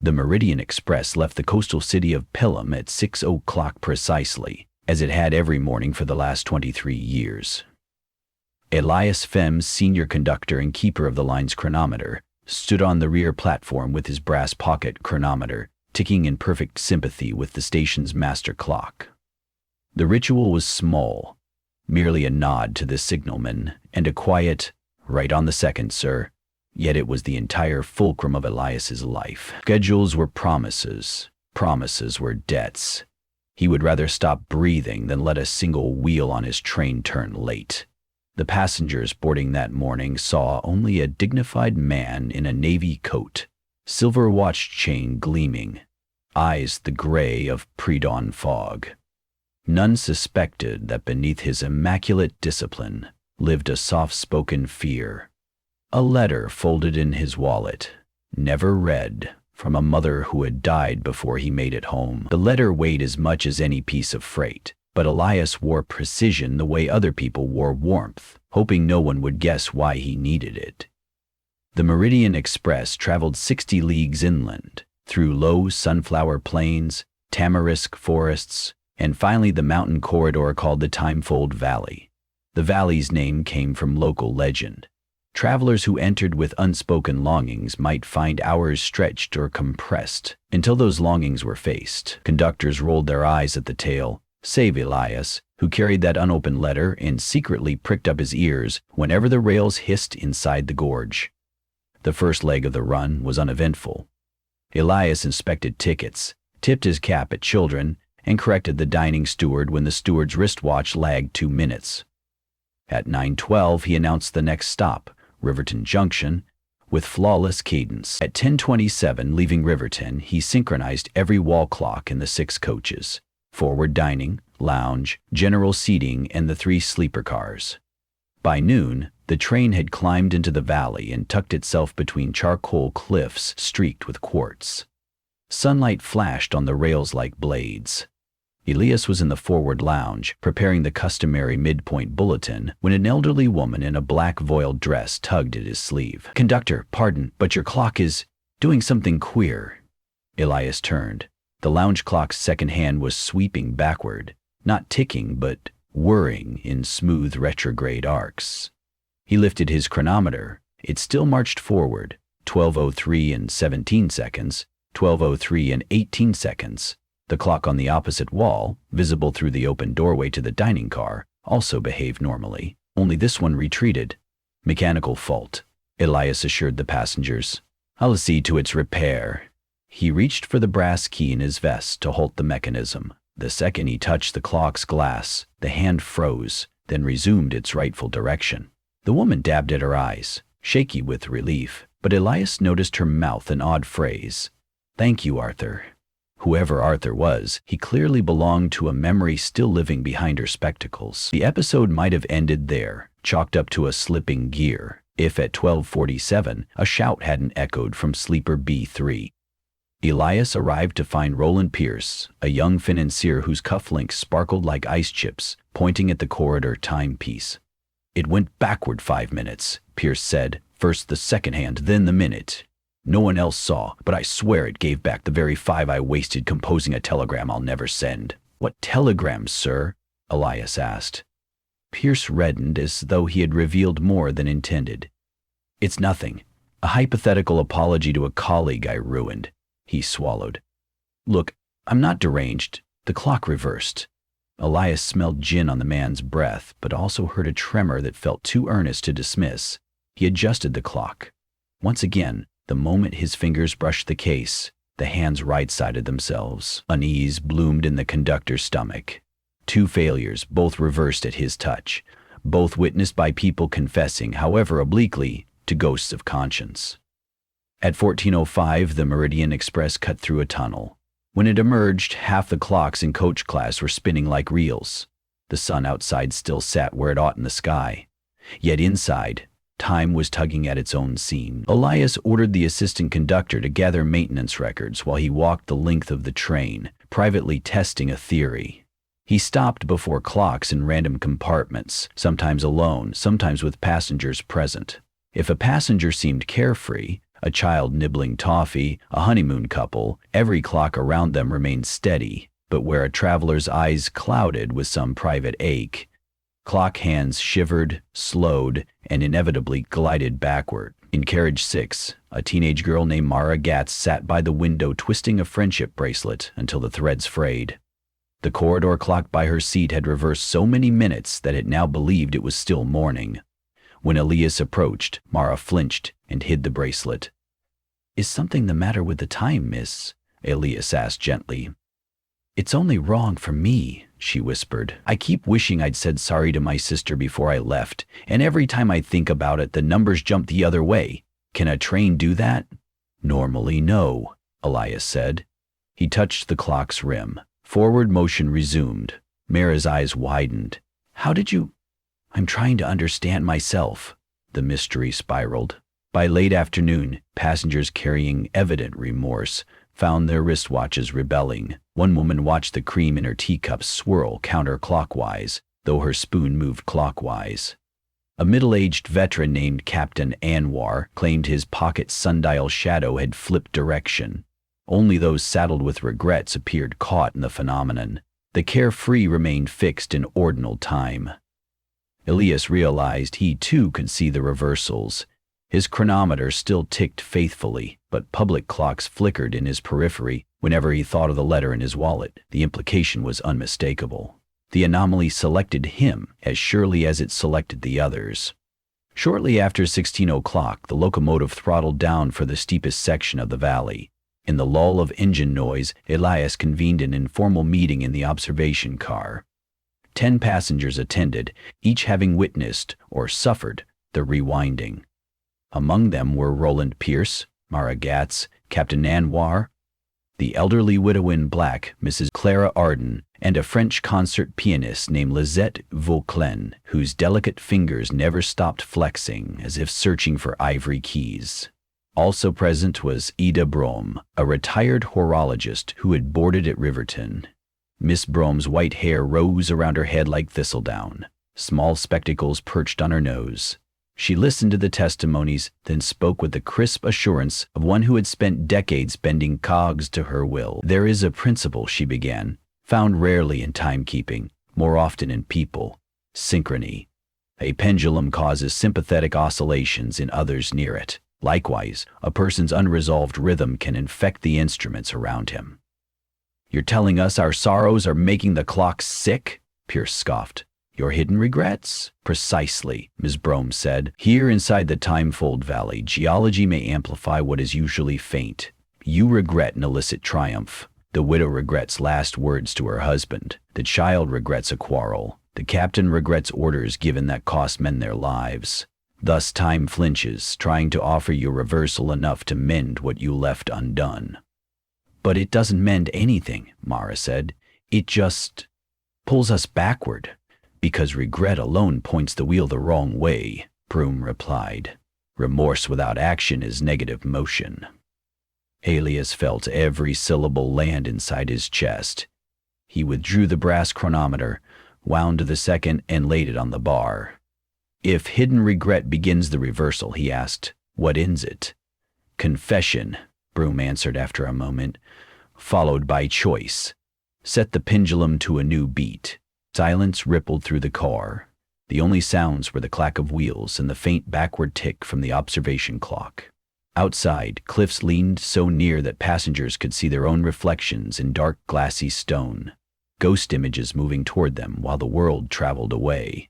The Meridian Express left the coastal city of Pelham at 6 o'clock precisely, as it had every morning for the last 23 years. Elias Fems, senior conductor and keeper of the line's chronometer, stood on the rear platform with his brass pocket chronometer, ticking in perfect sympathy with the station's master clock. The ritual was small, merely a nod to the signalman and a quiet, "Right on the second, sir." Yet it was the entire fulcrum of Elias's life. Schedules were promises. Promises were debts. He would rather stop breathing than let a single wheel on his train turn late. The passengers boarding that morning saw only a dignified man in a navy coat, silver watch chain gleaming, eyes the gray of pre-dawn fog. None suspected that beneath his immaculate discipline lived a soft-spoken fear. A letter folded in his wallet, never read, from a mother who had died before he made it home. The letter weighed as much as any piece of freight, but Elias wore precision the way other people wore warmth, hoping no one would guess why he needed it. The Meridian Express traveled 60 leagues inland, through low sunflower plains, tamarisk forests, and finally the mountain corridor called the Timefold Valley. The valley's name came from local legend. Travelers who entered with unspoken longings might find hours stretched or compressed until those longings were faced. Conductors rolled their eyes at the tale, save Elias, who carried that unopened letter and secretly pricked up his ears whenever the rails hissed inside the gorge. The first leg of the run was uneventful. Elias inspected tickets, tipped his cap at children, and corrected the dining steward when the steward's wristwatch lagged 2 minutes. At 9:12, he announced the next stop, Riverton Junction, with flawless cadence. At 10:27, leaving Riverton, he synchronized every wall clock in the 6 coaches, forward dining, lounge, general seating, and the 3 sleeper cars. By noon, the train had climbed into the valley and tucked itself between charcoal cliffs streaked with quartz. Sunlight flashed on the rails like blades. Elias was in the forward lounge, preparing the customary midpoint bulletin, when an elderly woman in a black voile dress tugged at his sleeve. "Conductor, pardon, but your clock is doing something queer." Elias turned. The lounge clock's second hand was sweeping backward, not ticking but whirring in smooth retrograde arcs. He lifted his chronometer. It still marched forward, 12:03 and 17 seconds, 12:03 and 18 seconds. The clock on the opposite wall, visible through the open doorway to the dining car, also behaved normally, only this one retreated. "Mechanical fault," Elias assured the passengers. "I'll see to its repair." He reached for the brass key in his vest to halt the mechanism. The second he touched the clock's glass, the hand froze, then resumed its rightful direction. The woman dabbed at her eyes, shaky with relief, but Elias noticed her mouth an odd phrase. "Thank you, Arthur." Whoever Arthur was, he clearly belonged to a memory still living behind her spectacles. The episode might have ended there, chalked up to a slipping gear, if at 12:47 a shout hadn't echoed from sleeper B3. Elias arrived to find Roland Pierce, a young financier whose cufflinks sparkled like ice chips, pointing at the corridor timepiece. "It went backward 5 minutes," Pierce said, "first the second hand, then the minute. No one else saw, but I swear it gave back the very 5 I wasted composing a telegram I'll never send." "What telegram, sir?" Elias asked. Pierce reddened as though he had revealed more than intended. "It's nothing. A hypothetical apology to a colleague I ruined," he swallowed. "Look, I'm not deranged. The clock reversed." Elias smelled gin on the man's breath, but also heard a tremor that felt too earnest to dismiss. He adjusted the clock. Once again, the moment his fingers brushed the case, the hands right-sided themselves. Unease bloomed in the conductor's stomach. 2 failures, both reversed at his touch, both witnessed by people confessing, however obliquely, to ghosts of conscience. At 14:05, the Meridian Express cut through a tunnel. When it emerged, half the clocks in coach class were spinning like reels. The sun outside still sat where it ought in the sky. Yet inside, time was tugging at its own seam. Elias ordered the assistant conductor to gather maintenance records while he walked the length of the train, privately testing a theory. He stopped before clocks in random compartments, sometimes alone, sometimes with passengers present. If a passenger seemed carefree, A child nibbling toffee, a honeymoon couple, every clock around them remained steady, but where a traveler's eyes clouded with some private ache, clock hands shivered, slowed, and inevitably glided backward. In carriage 6, a teenage girl named Mara Gatz sat by the window twisting a friendship bracelet until the threads frayed. The corridor clock by her seat had reversed so many minutes that it now believed it was still morning. When Elias approached, Mara flinched and hid the bracelet. "Is something the matter with the time, miss?" Elias asked gently. "It's only wrong for me," she whispered. "I keep wishing I'd said sorry to my sister before I left, and every time I think about it, the numbers jump the other way. Can a train do that?" "Normally, no," Elias said. He touched the clock's rim. Forward motion resumed. Mara's eyes widened. "How did you—" "I'm trying to understand myself," the mystery spiraled. By late afternoon, passengers carrying evident remorse found their wristwatches rebelling. One woman watched the cream in her teacup swirl counterclockwise, though her spoon moved clockwise. A middle-aged veteran named Captain Anwar claimed his pocket sundial shadow had flipped direction. Only those saddled with regrets appeared caught in the phenomenon. The carefree remained fixed in ordinal time. Elias realized he too could see the reversals. His chronometer still ticked faithfully, but public clocks flickered in his periphery whenever he thought of the letter in his wallet. The implication was unmistakable. The anomaly selected him as surely as it selected the others. Shortly after 16 o'clock, the locomotive throttled down for the steepest section of the valley. In the lull of engine noise, Elias convened an informal meeting in the observation car. 10 passengers attended, each having witnessed, or suffered, the rewinding. Among them were Roland Pierce, Mara Gatz, Captain Anwar, the elderly widow in black, Mrs. Clara Arden, and a French concert pianist named Lisette Vauclain, whose delicate fingers never stopped flexing as if searching for ivory keys. Also present was Ida Brom, a retired horologist who had boarded at Riverton. Miss Brom's white hair rose around her head like thistledown. Small spectacles perched on her nose. She listened to the testimonies, then spoke with the crisp assurance of one who had spent decades bending cogs to her will. "There is a principle," she began, "found rarely in timekeeping, more often in people: synchrony. A pendulum causes sympathetic oscillations in others near it. Likewise, a person's unresolved rhythm can infect the instruments around him." "You're telling us our sorrows are making the clocks sick?" Pierce scoffed. "Your hidden regrets?" "Precisely," Ms. Brom said. "Here inside the time-fold valley, geology may amplify what is usually faint. You regret an illicit triumph. The widow regrets last words to her husband. The child regrets a quarrel. The captain regrets orders given that cost men their lives. Thus time flinches, trying to offer you reversal enough to mend what you left undone." "But it doesn't mend anything," Mara said. "It just pulls us backward." "Because regret alone points the wheel the wrong way," Broom replied. "Remorse without action is negative motion." Elias felt every syllable land inside his chest. He withdrew the brass chronometer, wound to the second, and laid it on the bar. "If hidden regret begins the reversal," he asked, "what ends it?" "Confession," Broom answered after a moment, "followed by choice. Set the pendulum to a new beat." Silence rippled through the car. The only sounds were the clack of wheels and the faint backward tick from the observation clock. Outside, cliffs leaned so near that passengers could see their own reflections in dark glassy stone, ghost images moving toward them while the world traveled away.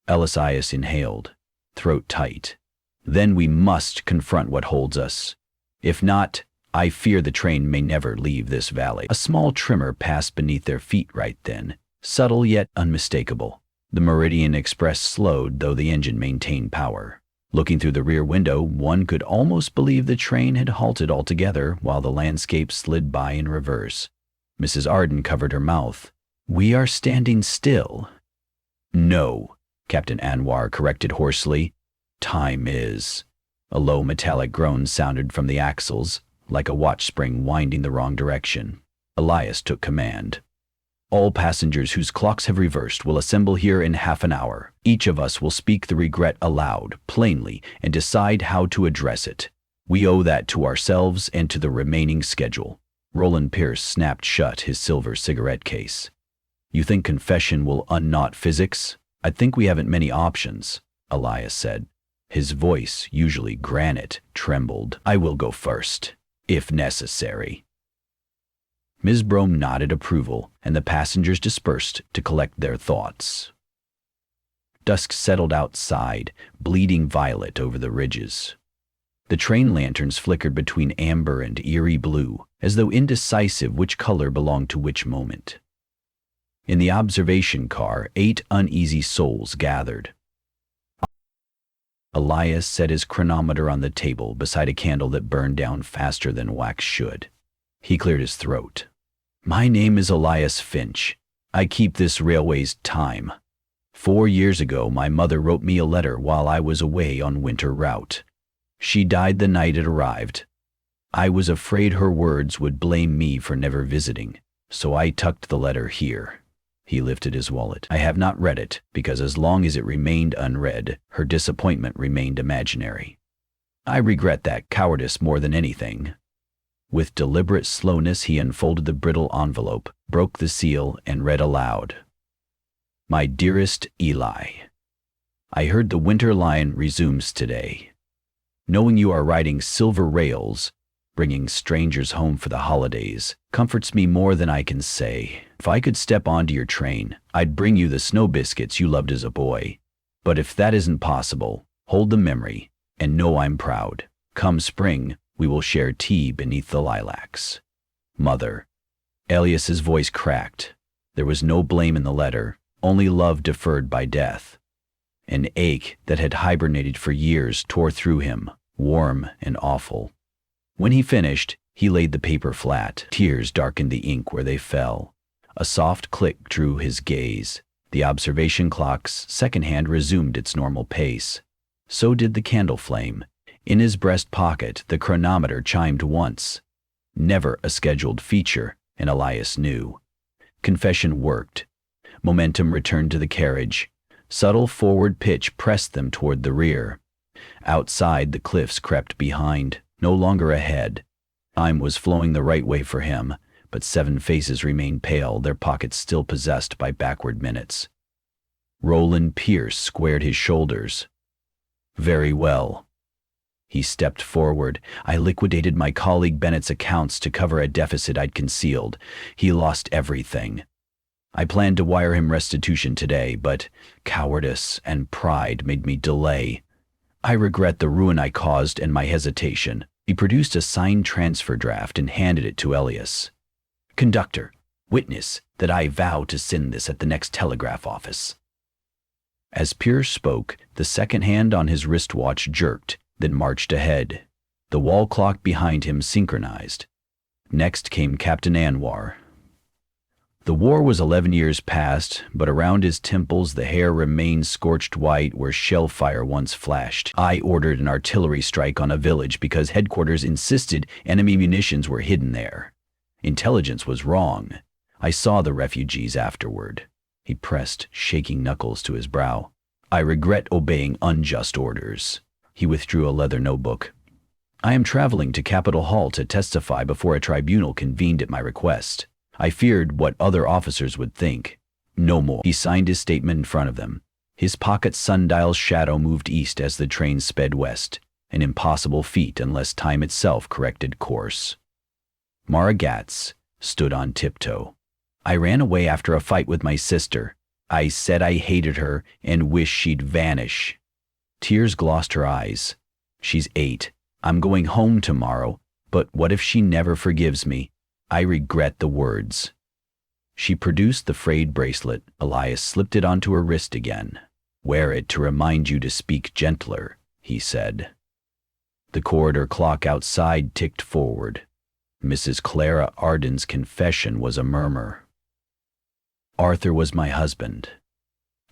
Elias inhaled, throat tight. "Then we must confront what holds us. If not, I fear the train may never leave this valley." A small tremor passed beneath their feet right then, subtle yet unmistakable. The Meridian Express slowed, though the engine maintained power. Looking through the rear window, one could almost believe the train had halted altogether while the landscape slid by in reverse. Mrs. Arden covered her mouth. "We are standing still." "No," Captain Anwar corrected hoarsely. "Time is." A low metallic groan sounded from the axles, like a watch spring winding the wrong direction. Elias took command. "All passengers whose clocks have reversed will assemble here in half an hour. Each of us will speak the regret aloud, plainly, and decide how to address it. We owe that to ourselves and to the remaining schedule. Roland Pierce snapped shut his silver cigarette case. You think confession will unknot physics? I think we haven't many options, Elias said. His voice, usually granite, trembled. I will go first, if necessary. Ms. Brome nodded approval, and the passengers dispersed to collect their thoughts. Dusk settled outside, bleeding violet over the ridges. The train lanterns flickered between amber and eerie blue, as though indecisive which color belonged to which moment. In the observation car, 8 uneasy souls gathered. Elias set his chronometer on the table beside a candle that burned down faster than wax should. He cleared his throat. My name is Elias Finch. I keep this railway's time. 4 years ago, my mother wrote me a letter while I was away on winter route. She died the night it arrived. I was afraid her words would blame me for never visiting, so I tucked the letter here. He lifted his wallet. I have not read it, because as long as it remained unread, her disappointment remained imaginary. I regret that cowardice more than anything. With deliberate slowness, he unfolded the brittle envelope, broke the seal, and read aloud. My dearest Eli, I heard the Winter Line resumes today. Knowing you are riding silver rails, bringing strangers home for the holidays, comforts me more than I can say. If I could step onto your train, I'd bring you the snow biscuits you loved as a boy. But if that isn't possible, hold the memory, and know I'm proud. Come spring, we will share tea beneath the lilacs. Mother. Elias's voice cracked. There was no blame in the letter, only love deferred by death. An ache that had hibernated for years tore through him, warm and awful. When he finished, he laid the paper flat. Tears darkened the ink where they fell. A soft click drew his gaze. The observation clock's second hand resumed its normal pace. So did the candle flame. In his breast pocket, the chronometer chimed once. Never a scheduled feature, and Elias knew. Confession worked. Momentum returned to the carriage. Subtle forward pitch pressed them toward the rear. Outside, the cliffs crept behind, no longer ahead. Time was flowing the right way for him, but 7 faces remained pale, their pockets still possessed by backward minutes. Roland Pierce squared his shoulders. Very well. He stepped forward. I liquidated my colleague Bennett's accounts to cover a deficit I'd concealed. He lost everything. I planned to wire him restitution today, but cowardice and pride made me delay. I regret the ruin I caused and my hesitation. He produced a signed transfer draft and handed it to Elias. Conductor, witness that I vow to send this at the next telegraph office. As Pierce spoke, the second hand on his wristwatch jerked, then marched ahead. The wall clock behind him synchronized. Next came Captain Anwar. The war was 11 years past, but around his temples the hair remained scorched white where shell fire once flashed. I ordered an artillery strike on a village because headquarters insisted enemy munitions were hidden there. Intelligence was wrong. I saw the refugees afterward. He pressed shaking knuckles to his brow. I regret obeying unjust orders. He withdrew a leather notebook. I am traveling to Capitol Hall to testify before a tribunal convened at my request. I feared what other officers would think. No more. He signed his statement in front of them. His pocket sundial's shadow moved east as the train sped west, an impossible feat unless time itself corrected course. Mara Gatz stood on tiptoe. I ran away after a fight with my sister. I said I hated her and wished she'd vanish. Tears glossed her eyes. She's 8. I'm going home tomorrow, but what if she never forgives me? I regret the words. She produced the frayed bracelet. Elias slipped it onto her wrist again. Wear it to remind you to speak gentler, he said. The corridor clock outside ticked forward. Mrs. Clara Arden's confession was a murmur. Arthur was my husband.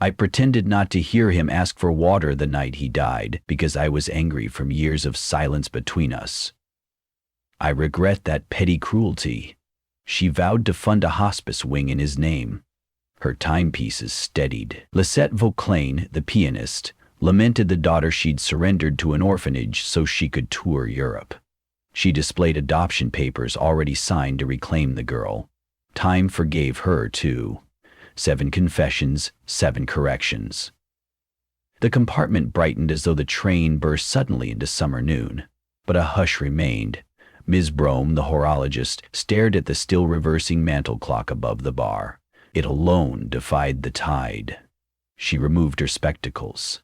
I pretended not to hear him ask for water the night he died because I was angry from years of silence between us. I regret that petty cruelty. She vowed to fund a hospice wing in his name. Her timepieces steadied. Lisette Vauclain, the pianist, lamented the daughter she'd surrendered to an orphanage so she could tour Europe. She displayed adoption papers already signed to reclaim the girl. Time forgave her, too. 7 confessions, 7 corrections. The compartment brightened as though the train burst suddenly into summer noon. But a hush remained. Ms. Brome, the horologist, stared at the still reversing mantel clock above the bar. It alone defied the tide. She removed her spectacles.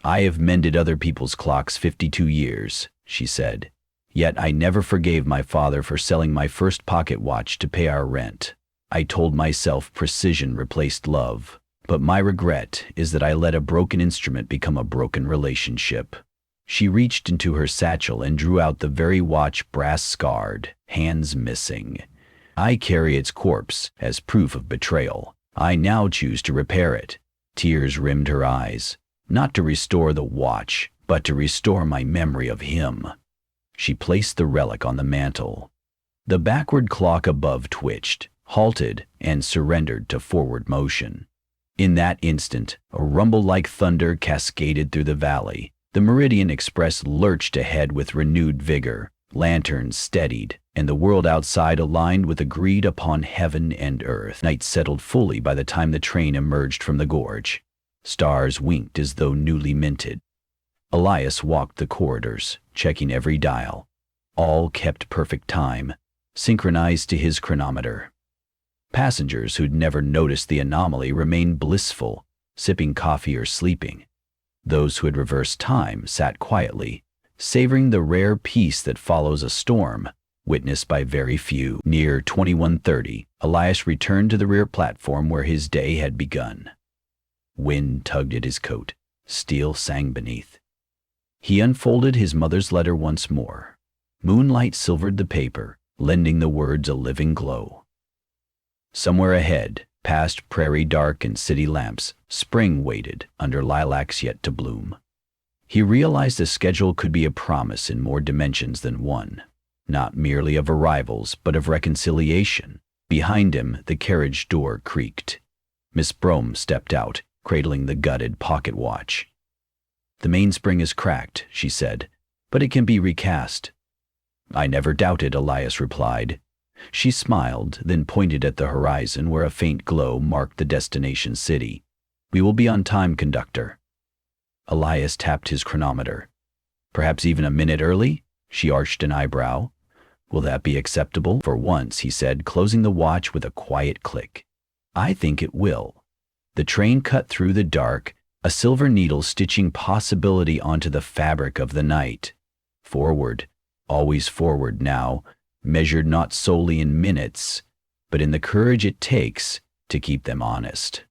"I have mended other people's clocks 52 years, she said. Yet I never forgave my father for selling my first pocket watch to pay our rent. I told myself precision replaced love, but my regret is that I let a broken instrument become a broken relationship." She reached into her satchel and drew out the very watch brass-scarred, hands missing. "I carry its corpse as proof of betrayal. I now choose to repair it." Tears rimmed her eyes. "Not to restore the watch, but to restore my memory of him." She placed the relic on the mantel. The backward clock above twitched, halted, and surrendered to forward motion. In that instant, a rumble like thunder cascaded through the valley. The Meridian Express lurched ahead with renewed vigor. Lanterns steadied, and the world outside aligned with agreed-upon heaven and earth. Night settled fully by the time the train emerged from the gorge. Stars winked as though newly minted. Elias walked the corridors, checking every dial. All kept perfect time, synchronized to his chronometer. Passengers who'd never noticed the anomaly remained blissful, sipping coffee or sleeping. Those who had reversed time sat quietly, savoring the rare peace that follows a storm, witnessed by very few. Near 21:30, Elias returned to the rear platform where his day had begun. Wind tugged at his coat. Steel sang beneath. He unfolded his mother's letter once more. Moonlight silvered the paper, lending the words a living glow. Somewhere ahead, past prairie dark and city lamps, spring waited under lilacs yet to bloom. He realized the schedule could be a promise in more dimensions than one, not merely of arrivals, but of reconciliation. Behind him, the carriage door creaked. Miss Brome stepped out, cradling the gutted pocket watch. "The mainspring is cracked," she said, "but it can be recast." "I never doubted," Elias replied. She smiled, then pointed at the horizon where a faint glow marked the destination city. "We will be on time, conductor." Elias tapped his chronometer. "Perhaps even a minute early?" She arched an eyebrow. "Will that be acceptable?" "For once," he said, closing the watch with a quiet click. "I think it will." The train cut through the dark, a silver needle stitching possibility onto the fabric of the night. Forward, always forward now, measured not solely in minutes, but in the courage it takes to keep them honest.